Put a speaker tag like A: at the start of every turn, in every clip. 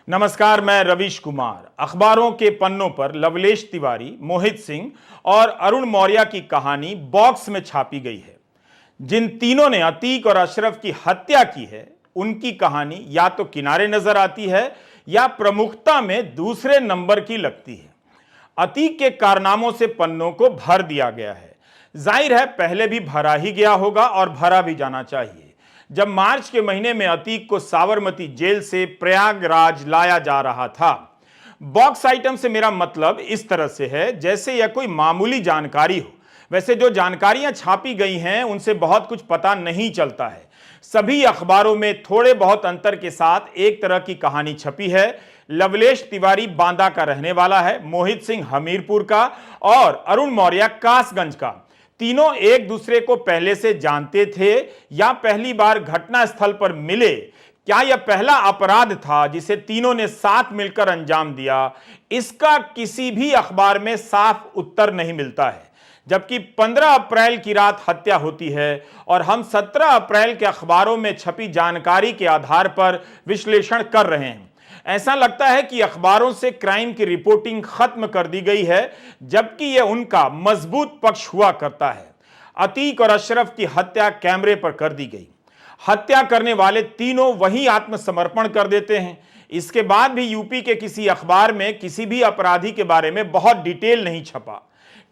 A: नमस्कार, मैं रवीश कुमार। अखबारों के पन्नों पर लवलेश तिवारी, मोहित सिंह और अरुण मौर्य की कहानी बॉक्स में छापी गई है। जिन तीनों ने अतीक और अशरफ की हत्या की है, उनकी कहानी या तो किनारे नजर आती है या प्रमुखता में दूसरे नंबर की लगती है। अतीक के कारनामों से पन्नों को भर दिया गया है। जाहिर है पहले भी भरा ही गया होगा और भरा भी जाना चाहिए। जब मार्च के महीने में अतीक को साबरमती जेल से प्रयागराज लाया जा रहा था, बॉक्स आइटम से मेरा मतलब इस तरह से है जैसे यह कोई मामूली जानकारी हो। वैसे जो जानकारियां छापी गई हैं उनसे बहुत कुछ पता नहीं चलता है। सभी अखबारों में थोड़े बहुत अंतर के साथ एक तरह की कहानी छपी है। लवलेश तिवारी बांदा का रहने वाला है, मोहित सिंह हमीरपुर का और अरुण मौर्य कासगंज का। तीनों एक दूसरे को पहले से जानते थे या पहली बार घटना स्थल पर मिले? क्या यह पहला अपराध था जिसे तीनों ने साथ मिलकर अंजाम दिया? इसका किसी भी अखबार में साफ उत्तर नहीं मिलता है। जबकि 15 अप्रैल की रात हत्या होती है और हम 17 अप्रैल के अखबारों में छपी जानकारी के आधार पर विश्लेषण कर रहे हैं। ऐसा लगता है कि अखबारों से क्राइम की रिपोर्टिंग खत्म कर दी गई है, जबकि यह उनका मजबूत पक्ष हुआ करता है। अतीक और अशरफ की हत्या कैमरे पर कर दी गई। हत्या करने वाले तीनों वहीं आत्मसमर्पण कर देते हैं। इसके बाद भी यूपी के किसी अखबार में किसी भी अपराधी के बारे में बहुत डिटेल नहीं छपा।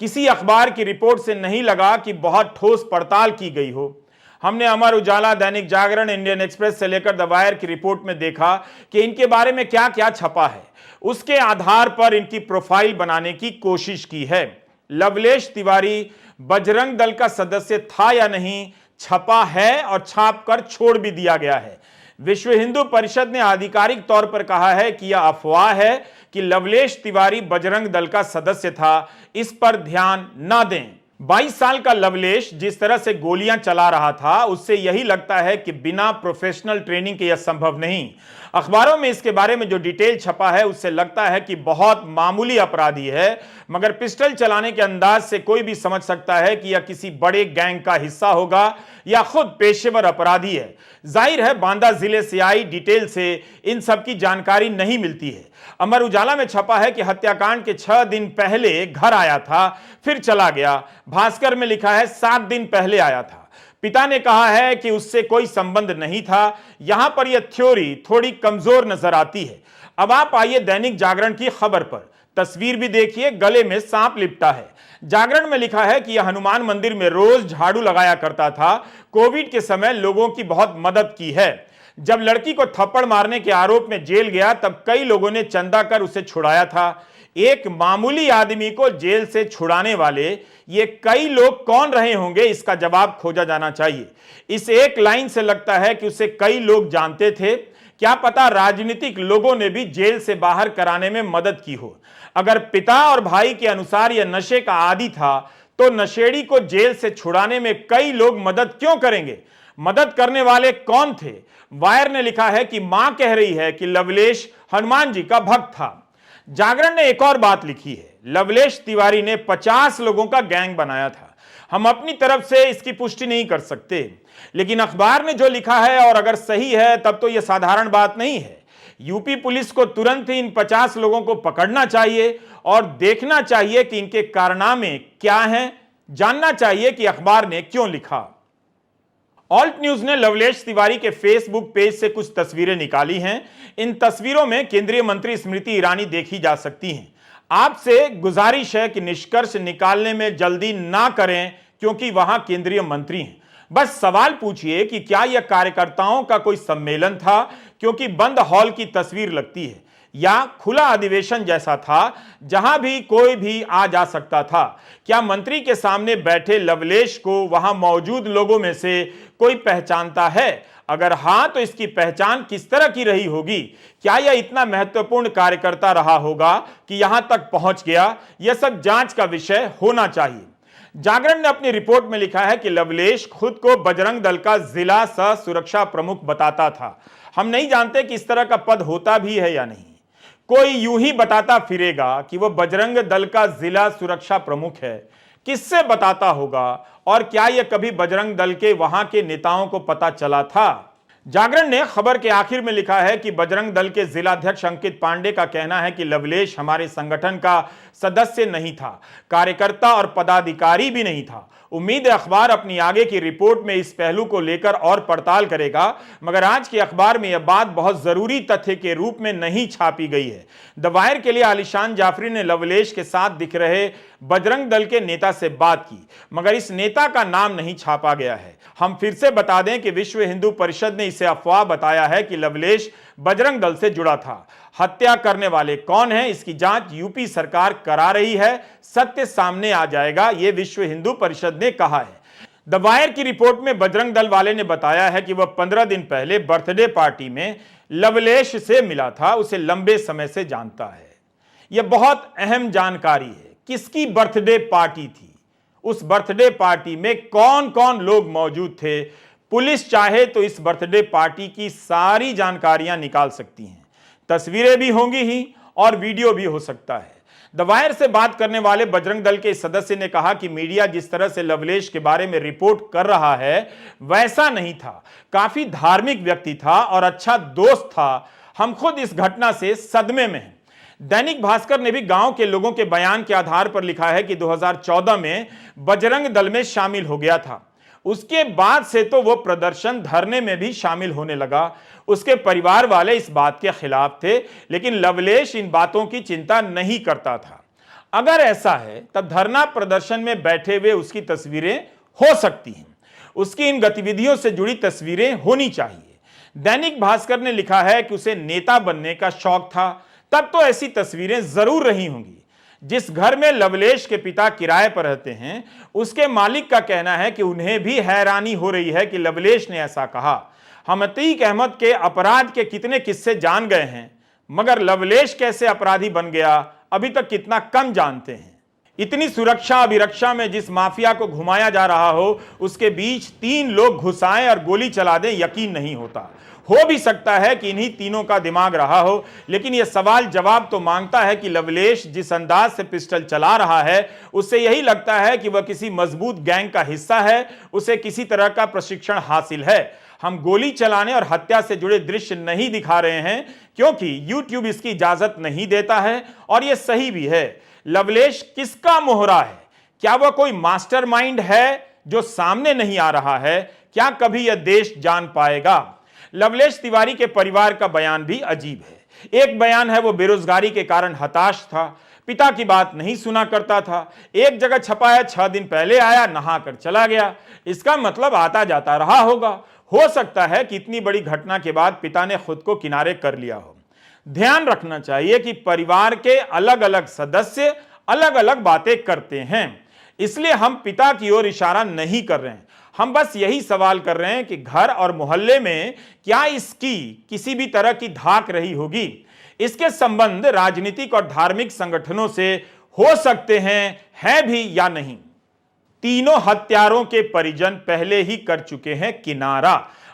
A: किसी अखबार की रिपोर्ट से नहीं लगा कि बहुत ठोस पड़ताल की गई हो। हमने अमर उजाला, दैनिक जागरण, इंडियन एक्सप्रेस से लेकर द वायर की रिपोर्ट में देखा कि इनके बारे में क्या क्या छपा है। उसके आधार पर इनकी प्रोफाइल बनाने की कोशिश की है। लवलेश तिवारी बजरंग दल का सदस्य था या नहीं, छपा है और छाप कर छोड़ भी दिया गया है। विश्व हिंदू परिषद ने आधिकारिक तौर पर कहा है कि यह अफवाह है कि लवलेश तिवारी बजरंग दल का सदस्य था। इस पर ध्यान न दें। 22 साल का लवलेश जिस तरह से गोलियां चला रहा था, उससे यही लगता है कि बिना प्रोफेशनल ट्रेनिंग के यह संभव नहीं। अखबारों में इसके बारे में जो डिटेल छपा है उससे लगता है कि बहुत मामूली अपराधी है, मगर पिस्टल चलाने के अंदाज से कोई भी समझ सकता है कि यह किसी बड़े गैंग का हिस्सा होगा या खुद पेशेवर अपराधी है। जाहिर है बांदा जिले से आई डिटेल से इन सब की जानकारी नहीं मिलती है। अमर उजाला में छपा है कि हत्याकांड के 6 दिन पहले घर आया था, फिर चला गया। भास्कर में लिखा है 7 दिन पहले आया था। पिता ने कहा है कि उससे कोई संबंध नहीं था। यहां पर यह थ्योरी थोड़ी कमजोर नजर आती है। अब आप आइए दैनिक जागरण की खबर पर। तस्वीर भी देखिए, गले में सांप लिपटा है। जागरण में लिखा है कि यह हनुमान मंदिर में रोज झाड़ू लगाया करता था। कोविड के समय लोगों की बहुत मदद की है। जब लड़की को थप्पड़ मारने के आरोप में जेल गया तब कई लोगों ने चंदा कर उसे छुड़ाया था। एक मामूली आदमी को जेल से छुड़ाने वाले ये कई लोग कौन रहे होंगे, इसका जवाब खोजा जाना चाहिए। इस एक लाइन से लगता है कि उसे कई लोग जानते थे। क्या पता राजनीतिक लोगों ने भी जेल से बाहर कराने में मदद की हो। अगर पिता और भाई के अनुसार यह नशे का आदी था तो नशेड़ी को जेल से छुड़ाने में कई लोग मदद क्यों करेंगे? मदद करने वाले कौन थे? वायर ने लिखा है कि मां कह रही है कि लवलेश हनुमान जी का भक्त था। जागरण ने एक और बात लिखी है, लवलेश तिवारी ने 50 लोगों का गैंग बनाया था। हम अपनी तरफ से इसकी पुष्टि नहीं कर सकते, लेकिन अखबार ने जो लिखा है और अगर सही है तब तो यह साधारण बात नहीं है। यूपी पुलिस को तुरंत ही इन 50 लोगों को पकड़ना चाहिए और देखना चाहिए कि इनके कारनामे क्या हैं। जानना चाहिए कि अखबार ने क्यों लिखा। ऑल्ट न्यूज ने लवलेश तिवारी के फेसबुक पेज से कुछ तस्वीरें निकाली हैं। इन तस्वीरों में केंद्रीय मंत्री स्मृति ईरानी देखी जा सकती हैं। आपसे गुजारिश है कि निष्कर्ष निकालने में जल्दी ना करें, क्योंकि वहां केंद्रीय मंत्री हैं। बस सवाल पूछिए कि क्या यह कार्यकर्ताओं का कोई सम्मेलन था, क्योंकि बंद हॉल की तस्वीर लगती है, या खुला अधिवेशन जैसा था जहां भी कोई भी आ जा सकता था। क्या मंत्री के सामने बैठे लवलेश को वहां मौजूद लोगों में से कोई पहचानता है? अगर हां तो इसकी पहचान किस तरह की रही होगी? क्या यह इतना महत्वपूर्ण कार्यकर्ता रहा होगा कि यहां तक पहुंच गया? यह सब जांच का विषय होना चाहिए। जागरण ने अपनी रिपोर्ट में लिखा है कि लवलेश खुद को बजरंग दल का जिला सह सुरक्षा प्रमुख बताता था। हम नहीं जानते कि इस तरह का पद होता भी है या नहीं। कोई यूं ही बताता फिरेगा कि वह बजरंग दल का जिला सुरक्षा प्रमुख है। किससे बताता होगा और क्या यह कभी बजरंग दल के वहां के नेताओं को पता चला था? जागरण ने खबर के आखिर में लिखा है कि बजरंग दल के जिलाध्यक्ष अंकित पांडे का कहना है कि लवलेश हमारे संगठन का सदस्य नहीं था, कार्यकर्ता और पदाधिकारी भी नहीं था। उम्मीद है अखबार अपनी आगे की रिपोर्ट में इस पहलू को लेकर और पड़ताल करेगा, मगर आज के अखबार में यह बात बहुत जरूरी तथ्य के रूप में नहीं छापी गई है। द वायर के लिए आलिशान जाफरी ने लवलेश के साथ दिख रहे बजरंग दल के नेता से बात की, मगर इस नेता का नाम नहीं छापा गया है। हम फिर से बता दें कि विश्व हिंदू परिषद ने इसे अफवाह बताया है कि लवलेश बजरंग दल से जुड़ा था। हत्या करने वाले कौन हैं, इसकी जांच यूपी सरकार करा रही है, सत्य सामने आ जाएगा, यह विश्व हिंदू परिषद ने कहा है। द वायर की रिपोर्ट में बजरंग दल वाले ने बताया है कि वह 15 दिन पहले बर्थडे पार्टी में लवलेश से मिला था, उसे लंबे समय से जानता है। यह बहुत अहम जानकारी है। किसकी बर्थडे पार्टी थी, उस बर्थडे पार्टी में कौन कौन लोग मौजूद थे, पुलिस चाहे तो इस बर्थडे पार्टी की सारी जानकारियां निकाल सकती हैं। तस्वीरें भी होंगी ही और वीडियो भी हो सकता है। द वायर से बात करने वाले बजरंग दल के सदस्य ने कहा कि मीडिया जिस तरह से लवलेश के बारे में रिपोर्ट कर रहा है वैसा नहीं था। काफी धार्मिक व्यक्ति था और अच्छा दोस्त था। हम खुद इस घटना से सदमे में हैं। दैनिक भास्कर ने भी गांव के लोगों के बयान के आधार पर लिखा है कि 2014 में बजरंग दल में शामिल हो गया था। उसके बाद से तो वो प्रदर्शन धरने में भी शामिल होने लगा। उसके परिवार वाले इस बात के खिलाफ थे, लेकिन लवलेश इन बातों की चिंता नहीं करता था। अगर ऐसा है तब धरना प्रदर्शन में बैठे हुए उसकी तस्वीरें हो सकती हैं, उसकी इन गतिविधियों से जुड़ी तस्वीरें होनी चाहिए। दैनिक भास्कर ने लिखा है कि उसे नेता बनने का शौक था, तब तो ऐसी तस्वीरें जरूर रही होंगी। जिस घर में लवलेश के पिता किराए पर रहते हैं, उसके मालिक का कहना है कि उन्हें भी हैरानी हो रही है कि लवलेश ने ऐसा कहा। हम अतीक अहमद के अपराध के कितने किस्से जान गए हैं, मगर लवलेश कैसे अपराधी बन गया अभी तक कितना कम जानते हैं। इतनी सुरक्षा अभिरक्षा में जिस माफिया को घुमाया जा रहा हो, उसके बीच 3 लोग घुसाएं और गोली चला दें, यकीन नहीं होता। हो भी सकता है कि इन्हीं तीनों का दिमाग रहा हो, लेकिन यह सवाल जवाब तो मांगता है कि लवलेश जिस अंदाज से पिस्टल चला रहा है, उससे यही लगता है कि वह किसी मजबूत गैंग का हिस्सा है, उसे किसी तरह का प्रशिक्षण हासिल है। हम गोली चलाने और हत्या से जुड़े दृश्य नहीं दिखा रहे हैं, क्योंकि YouTube इसकी इजाजत नहीं देता है, और यह सही भी है। लवलेश किसका मोहरा है? क्या वह कोई मास्टरमाइंड है जो सामने नहीं आ रहा है? क्या कभी यह देश जान पाएगा? लवलेश तिवारी के परिवार का बयान भी अजीब है। एक बयान है वो बेरोजगारी के कारण हताश था, पिता की बात नहीं सुना करता था। एक जगह छपा है 6 दिन पहले आया, नहा कर चला गया। इसका मतलब आता जाता रहा होगा। हो सकता है कि इतनी बड़ी घटना के बाद पिता ने खुद को किनारे कर लिया हो। ध्यान रखना चाहिए कि परिवार के अलग अलग सदस्य अलग अलग बातें करते हैं, इसलिए हम पिता की ओर इशारा नहीं कर रहे हैं। हम बस यही सवाल कर रहे हैं कि घर और मोहल्ले में क्या इसकी किसी भी तरह की धाक रही होगी? इसके संबंध राजनीतिक और धार्मिक संगठनों से हो सकते हैं, है भी या नहीं। तीनों हत्यारों के परिजन पहले ही कर चुके हैं किनारा।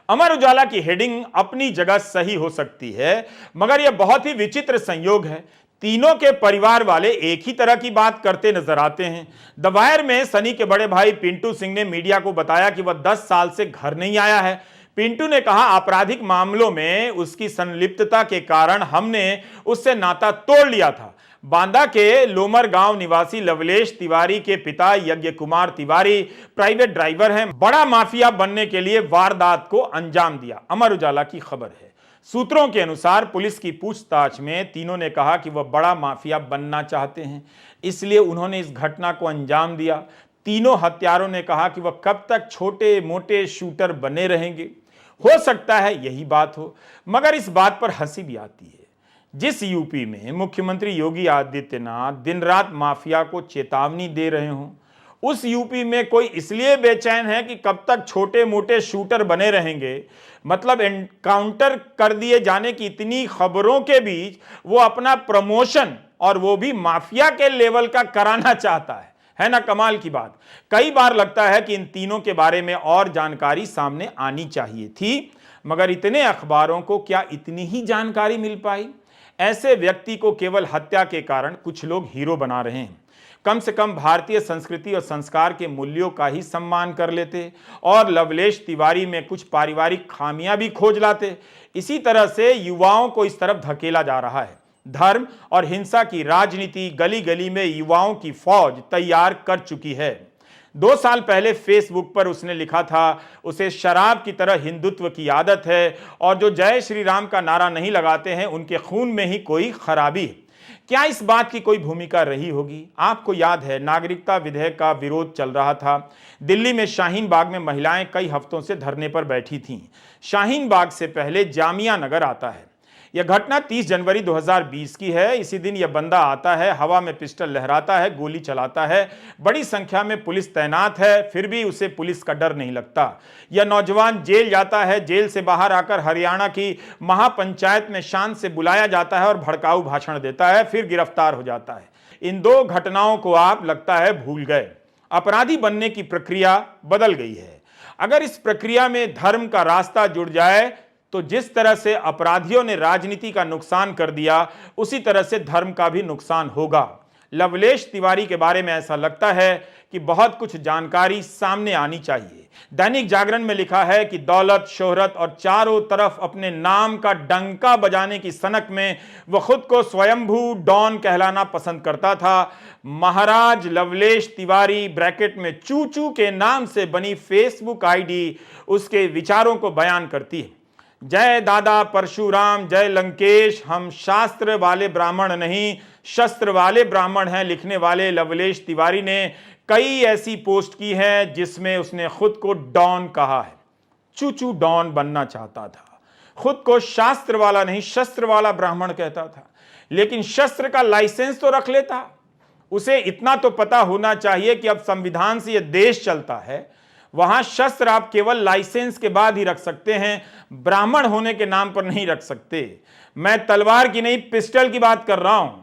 A: अमर उजाला की हेडिंग अपनी जगह सही हो सकती है, मगर यह बहुत ही विचित्र संयोग है। तीनों के परिवार वाले एक ही तरह की बात करते नजर आते हैं। द वायर में सनी के बड़े भाई पिंटू सिंह ने मीडिया को बताया कि वह 10 साल से घर नहीं आया है। पिंटू ने कहा, आपराधिक मामलों में उसकी संलिप्तता के कारण हमने उससे नाता तोड़ लिया था। बांदा के लोमर गांव निवासी लवलेश तिवारी के पिता यज्ञ कुमार तिवारी प्राइवेट ड्राइवर हैं। बड़ा माफिया बनने के लिए वारदात को अंजाम दिया, अमर उजाला की खबर है। सूत्रों के अनुसार पुलिस की पूछताछ में तीनों ने कहा कि वह बड़ा माफिया बनना चाहते हैं, इसलिए उन्होंने इस घटना को अंजाम दिया। तीनों हत्यारों ने कहा कि वह कब तक छोटे मोटे शूटर बने रहेंगे। हो सकता है यही बात हो, मगर इस बात पर हंसी भी आती है। जिस यूपी में मुख्यमंत्री योगी आदित्यनाथ दिन रात माफिया को चेतावनी दे रहे हों, उस यूपी में कोई इसलिए बेचैन है कि कब तक छोटे मोटे शूटर बने रहेंगे। मतलब एनकाउंटर कर दिए जाने की इतनी खबरों के बीच वो अपना प्रमोशन, और वो भी माफिया के लेवल का, कराना चाहता है ना? कमाल की बात। कई बार लगता है कि इन तीनों के बारे में और जानकारी सामने आनी चाहिए थी, मगर इतने अखबारों को क्या इतनी ही जानकारी मिल पाई? ऐसे व्यक्ति को केवल हत्या के कारण कुछ लोग हीरो बना रहे हैं। कम से कम भारतीय संस्कृति और संस्कार के मूल्यों का ही सम्मान कर लेते और लवलेश तिवारी में कुछ पारिवारिक खामियां भी खोज लाते। इसी तरह से युवाओं को इस तरफ धकेला जा रहा है। धर्म और हिंसा की राजनीति गली गली में युवाओं की फौज तैयार कर चुकी है। 2 साल पहले फेसबुक पर उसने लिखा था, उसे शराब की तरह हिंदुत्व की आदत है और जो जय श्री राम का नारा नहीं लगाते हैं उनके खून में ही कोई खराबी है। क्या इस बात की कोई भूमिका रही होगी? आपको याद है, नागरिकता विधेयक का विरोध चल रहा था। दिल्ली में शाहीन बाग में महिलाएं कई हफ्तों से धरने पर बैठी थीं। शाहीन बाग से पहले जामिया नगर आता है। यह घटना 30 जनवरी 2020 की है। इसी दिन यह बंदा आता है, हवा में पिस्टल लहराता है, गोली चलाता है। बड़ी संख्या में पुलिस तैनात है, फिर भी उसे पुलिस का डर नहीं लगता। यह नौजवान जेल जाता है। जेल से बाहर आकर हरियाणा की महापंचायत में शान से बुलाया जाता है और भड़काऊ भाषण देता है, फिर गिरफ्तार हो जाता है। इन 2 घटनाओं को आप लगता है भूल गए। अपराधी बनने की प्रक्रिया बदल गई है। अगर इस प्रक्रिया में धर्म का रास्ता जुड़ जाए तो जिस तरह से अपराधियों ने राजनीति का नुकसान कर दिया, उसी तरह से धर्म का भी नुकसान होगा। लवलेश तिवारी के बारे में ऐसा लगता है कि बहुत कुछ जानकारी सामने आनी चाहिए। दैनिक जागरण में लिखा है कि दौलत, शोहरत और चारों तरफ अपने नाम का डंका बजाने की सनक में वह खुद को स्वयंभू डॉन कहलाना पसंद करता था। महाराज लवलेश तिवारी ब्रैकेट में चूचू के नाम से बनी फेसबुक आईडी उसके विचारों को बयान करती है। जय दादा परशुराम, जय लंकेश, हम शास्त्र वाले ब्राह्मण नहीं शस्त्र वाले ब्राह्मण हैं लिखने वाले लवलेश तिवारी ने कई ऐसी पोस्ट की हैं जिसमें उसने खुद को डॉन कहा है। चूचू डॉन बनना चाहता था। खुद को शास्त्र वाला नहीं शस्त्र वाला ब्राह्मण कहता था, लेकिन शस्त्र का लाइसेंस तो रख लेता। उसे इतना तो पता होना चाहिए कि अब संविधान से यह देश चलता है, वहां शस्त्र आप केवल लाइसेंस के बाद ही रख सकते हैं, ब्राह्मण होने के नाम पर नहीं रख सकते। मैं तलवार की नहीं पिस्टल की बात कर रहा हूं।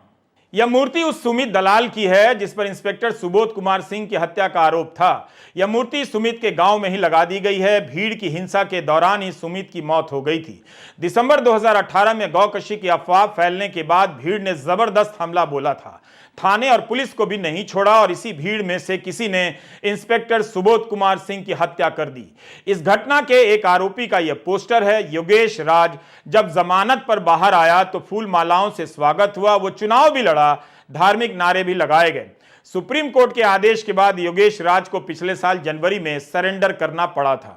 A: यह मूर्ति उस सुमित दलाल की है जिस पर इंस्पेक्टर सुबोध कुमार सिंह की हत्या का आरोप था। यह मूर्ति सुमित के गांव में ही लगा दी गई है। भीड़ की हिंसा के दौरान ही सुमित की मौत हो गई थी। दिसंबर 2018 में गौकशी की अफवाह फैलने के बाद भीड़ ने जबरदस्त हमला बोला था। थाने और पुलिस को भी नहीं छोड़ा और इसी भीड़ में से किसी ने इंस्पेक्टर सुबोध कुमार सिंह की हत्या कर दी। इस घटना के एक आरोपी का यह पोस्टर है। योगेश राज जब जमानत पर बाहर आया तो फूल मालाओं से स्वागत हुआ। वो चुनाव भी लड़ा, धार्मिक नारे भी लगाए गए। सुप्रीम कोर्ट के आदेश के बाद योगेश राज को पिछले साल जनवरी में सरेंडर करना पड़ा था।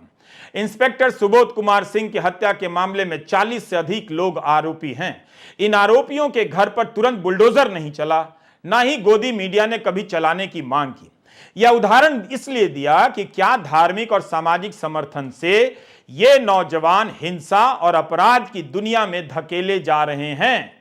A: इंस्पेक्टर सुबोध कुमार सिंह की हत्या के मामले में 40 से अधिक लोग आरोपी हैं। इन आरोपियों के घर पर तुरंत बुलडोजर नहीं चला, ना ही गोदी मीडिया ने कभी चलाने की मांग की। यह उदाहरण इसलिए दिया कि क्या धार्मिक और सामाजिक समर्थन से ये नौजवान हिंसा और अपराध की दुनिया में धकेले जा रहे हैं।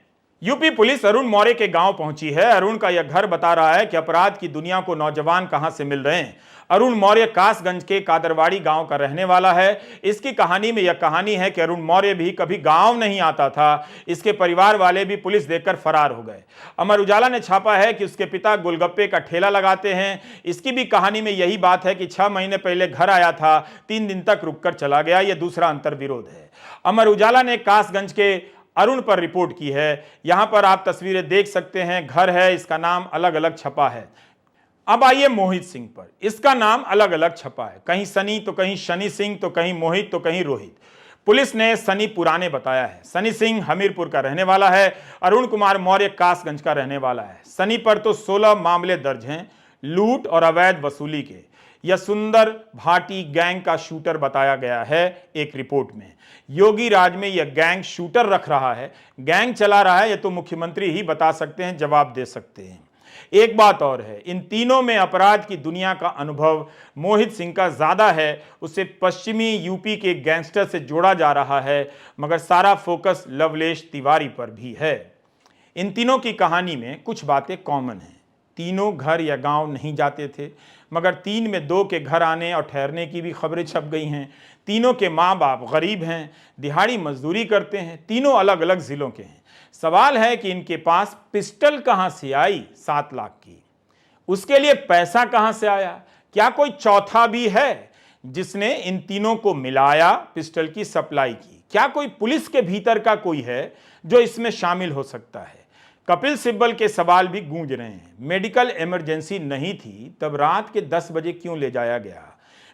A: यूपी पुलिस अरुण मौर्य के गांव पहुंची है। अरुण का यह घर बता रहा है कि अपराध की दुनिया को नौजवान कहां से मिल रहे हैं। अरुण मौर्य कासगंज के कादरवाड़ी गांव का रहने वाला है। इसकी कहानी में यह कहानी है कि अरुण मौर्य भी कभी गांव नहीं आता था। इसके परिवार वाले भी पुलिस देखकर फरार हो गए। अमर उजाला ने छापा है कि उसके पिता गोलगप्पे का ठेला लगाते हैं। इसकी भी कहानी में यही बात है कि 6 महीने पहले घर आया था, 3 दिन तक रुककर चला गया। यह दूसरा अंतर विरोध है। अमर उजाला ने कासगंज के अरुण पर रिपोर्ट की है। यहां पर आप तस्वीरें देख सकते हैं। घर है, इसका नाम अलग अलग छपा है। अब आइए मोहित सिंह पर। इसका नाम अलग अलग छपा है, कहीं सनी तो कहीं शनि सिंह तो कहीं मोहित तो कहीं रोहित। पुलिस ने सनी पुराने बताया है। सनी सिंह हमीरपुर का रहने वाला है। अरुण कुमार मौर्य कासगंज का रहने वाला है। सनी पर तो 16 मामले दर्ज हैं लूट और अवैध वसूली के। यह सुंदर भाटी गैंग का शूटर बताया गया है एक रिपोर्ट में। योगी राज में यह गैंग शूटर रख रहा है, गैंग चला रहा है, यह तो मुख्यमंत्री ही बता सकते हैं, जवाब दे सकते हैं। एक बात और है, इन तीनों में अपराध की दुनिया का अनुभव मोहित सिंह का ज्यादा है। उसे पश्चिमी यूपी के गैंगस्टर से जोड़ा जा रहा है, मगर सारा फोकस लवलेश तिवारी पर भी है। इन तीनों की कहानी में कुछ बातें कॉमन हैं। तीनों घर या गांव नहीं जाते थे, मगर 3 में 2 के घर आने और ठहरने की भी खबरें छप गई हैं। तीनों के माँ बाप गरीब हैं, दिहाड़ी मजदूरी करते हैं, तीनों अलग अलग जिलों के हैं। सवाल है कि इनके पास पिस्टल कहां से आई 7 लाख की? उसके लिए पैसा कहां से आया? क्या कोई चौथा भी है जिसने इन तीनों को मिलाया, पिस्टल की सप्लाई की? क्या कोई पुलिस के भीतर का कोई है जो इसमें शामिल हो सकता है? कपिल सिब्बल के सवाल भी गूंज रहे हैं। मेडिकल इमरजेंसी नहीं थी तब रात के 10 बजे क्यों ले जाया गया?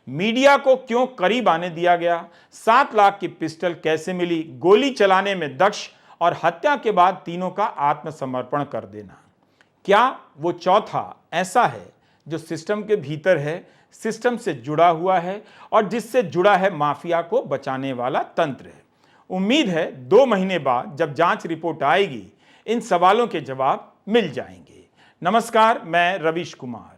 A: मीडिया को क्यों करीब आने दिया गया? 7 लाख की पिस्टल कैसे मिली? गोली चलाने में दक्ष और हत्या के बाद तीनों का आत्मसमर्पण कर देना। क्या वो चौथा ऐसा है जो सिस्टम के भीतर है, सिस्टम से जुड़ा हुआ है और जिससे जुड़ा है माफिया को बचाने वाला तंत्र है? उम्मीद है 2 महीने बाद जब जांच रिपोर्ट आएगी इन सवालों के जवाब मिल जाएंगे। नमस्कार, मैं रवीश कुमार।